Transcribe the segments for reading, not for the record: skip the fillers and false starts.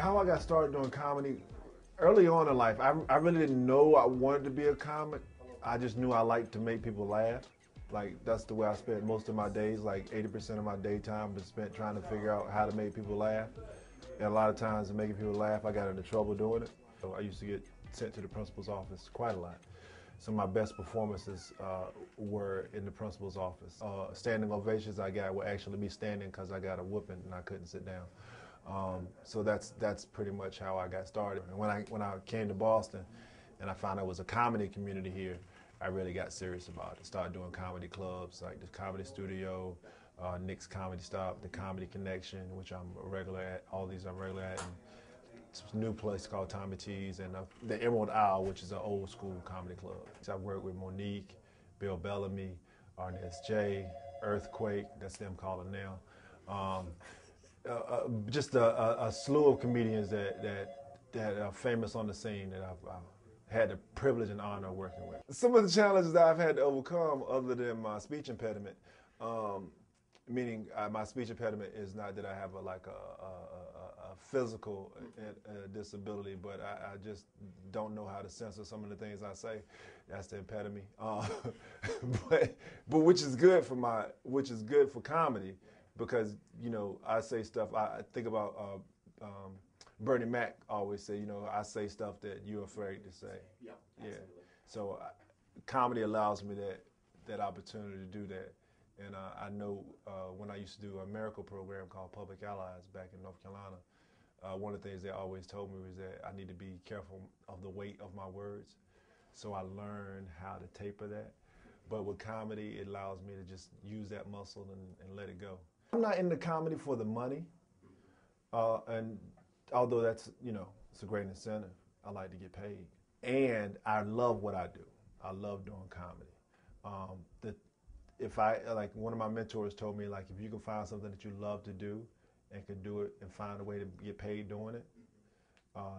how I got started doing comedy, early on in life, I really didn't know I wanted to be a comic. I just knew I liked to make people laugh. Like, that's the way I spent most of my days. Like 80% of my daytime was spent trying to figure out how to make people laugh. And a lot of times in making people laugh, I got into trouble doing it. So I used to get sent to the principal's office quite a lot. Some of my best performances were in the principal's office. Standing ovations I got would actually be standing because I got a whooping and I couldn't sit down. So that's pretty much how I got started. And when I came to Boston and I found there was a comedy community here, I really got serious about it. Started doing comedy clubs like the Comedy Studio, Nick's Comedy Stop, the Comedy Connection, which I'm a regular at. All these I'm regular at. And it's a new place called Tommy T's, and the Emerald Owl, which is an old school comedy club. So I worked with Monique, Bill Bellamy, Arnez J, Earthquake, that's them calling now. Just a slew of comedians that are famous on the scene that I've had the privilege and honor of working with. Some of the challenges that I've had to overcome, other than my speech impediment, meaning my speech impediment is not that I have a physical disability, but I just don't know how to censor some of the things I say. That's the impediment. But which is good for comedy, because I say stuff. I think about Bernie Mac always say, I say stuff that you're afraid to say. Yeah. Yeah. So comedy allows me that opportunity to do that. And I know when I used to do a miracle program called Public Allies back in North Carolina, one of the things they always told me was that I need to be careful of the weight of my words. So I learned how to taper that. But with comedy, it allows me to just use that muscle and let it go. I'm not into comedy for the money. And although that's, it's a great incentive, I like to get paid. And I love what I do. I love doing comedy. If one of my mentors told me, if you can find something that you love to do and can do it and find a way to get paid doing it,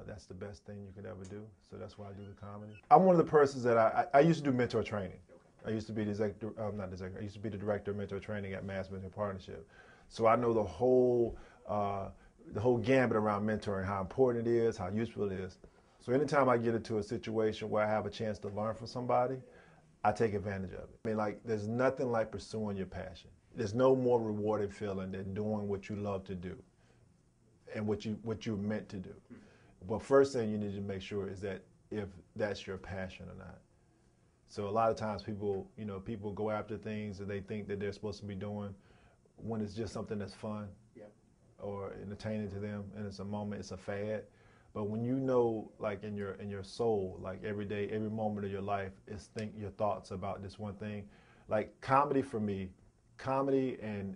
that's the best thing you could ever do. So that's why I do the comedy. I'm one of the persons that I used to do mentor training. I used to be I used to be the director of mentor training at Mass Mentor Partnership. So I know the whole gambit around mentoring, how important it is, how useful it is. So anytime I get into a situation where I have a chance to learn from somebody, I take advantage of it. I mean, there's nothing like pursuing your passion. There's no more rewarding feeling than doing what you love to do and what you're meant to do. But first thing you need to make sure is that if that's your passion or not. So a lot of times people go after things that they think that they're supposed to be doing when it's just something that's fun. Yeah. Or entertaining to them, and it's a moment, it's a fad. But when in your soul, every day, every moment of your life, is think your thoughts about this one thing. Like comedy for me, comedy and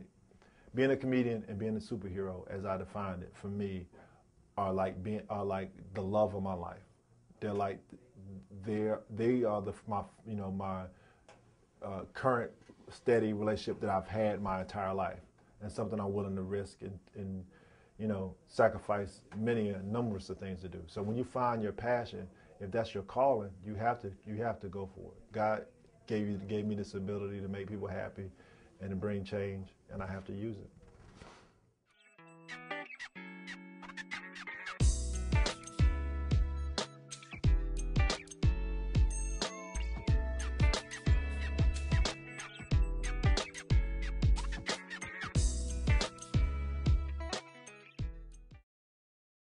being a comedian and being a superhero, as I defined it, for me, are like the love of my life. They're like they are my current steady relationship that I've had my entire life, and something I'm willing to risk and sacrifice many numerous of things to do. So when you find your passion, if that's your calling, you have to go for it. God gave me this ability to make people happy and to bring change, and I have to use it.